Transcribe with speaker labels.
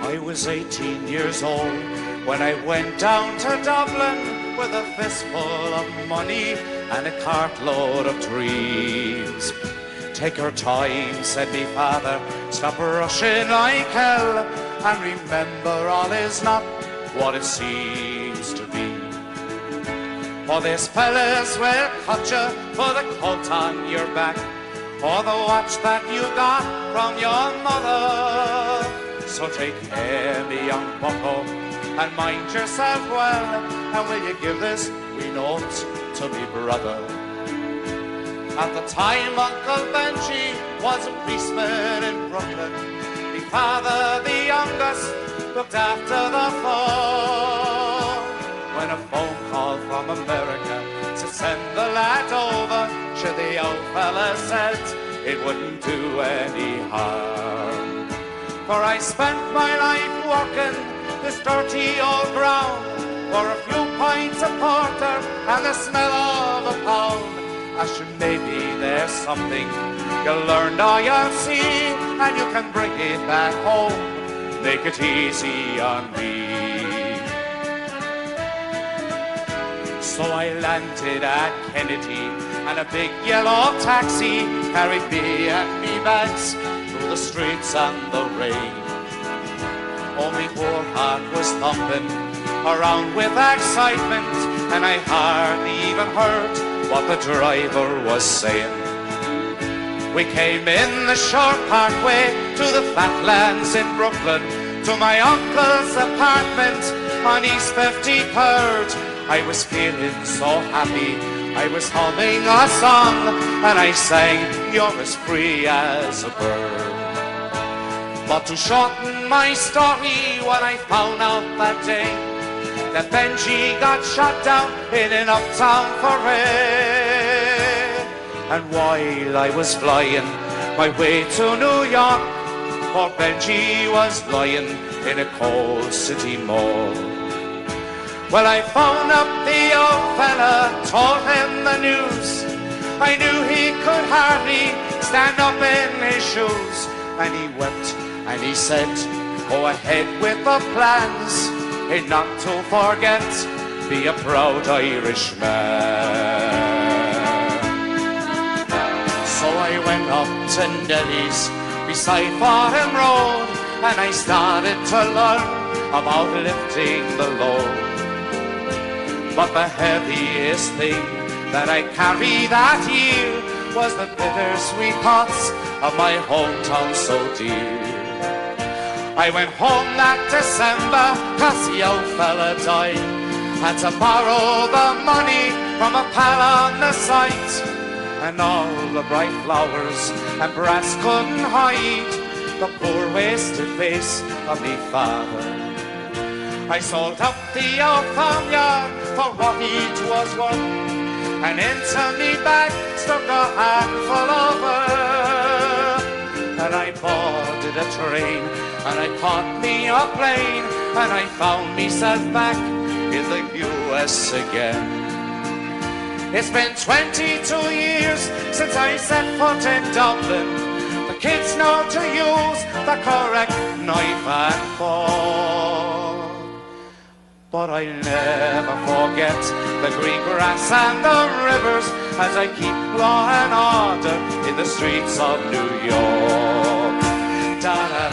Speaker 1: I was 18 years old when I went down to Dublin with a fistful of money and a cartload of dreams. Take your time, said me father, stop rushing like hell, and remember all is not what it seems to be. For these fellas will cut you for the coat on your back, or the watch that you got from your mother. So take care, me young bucko, and mind yourself well, and will you give this wee note to me brother? At the time Uncle Benji was a policeman in Brooklyn. Me father, the youngest, looked after the four. When a phone call from America to send the lad over, sure the old fella said it wouldn't do any harm. For I spent my life working this dirty old ground for a few pints of porter and the smell of a pound. I should maybe there's something you learned or you'll see, and you can bring it back home, make it easy on me. So I landed at Kennedy, and a big yellow taxi carried me and me bags through the streets and the rain. Oh, me poor heart was thumping around with excitement, and I hardly even heard what the driver was saying. We came in the short parkway to the flatlands in Brooklyn, to my uncle's apartment on East 53rd. I was feeling so happy, I was humming a song, and I sang, "You're as free as a bird." But to shorten my story, when I found out that day that Benji got shot down in an uptown parade, and while I was flying my way to New York, poor Benji was lying in a cold city mall. Well, I phoned up the old fella, told him the news. I knew he could hardly stand up in his shoes, and he wept and he said, go ahead with the plans, and not to forget, be a proud Irishman. So I went up to Nelly's beside Farnham Road, and I started to learn about lifting the load. But the heaviest thing that I carried that year was the bittersweet thoughts of my hometown so dear. I went home that December, 'cause the old fella died. Had to borrow the money from a pal on the site, and all the bright flowers and brass couldn't hide the poor wasted face of me father. I sold up the old farmyard for what it was worth, and into me bag stuck a handful of earth. And I boarded a train, and I caught me a plane, and I found myself back in the US again. It's been 22 years since I set foot in Dublin. The kids know to use the correct knife and fork, but I never forget the green grass and the rivers as I keep law and order in the streets of New York. Da -da -da.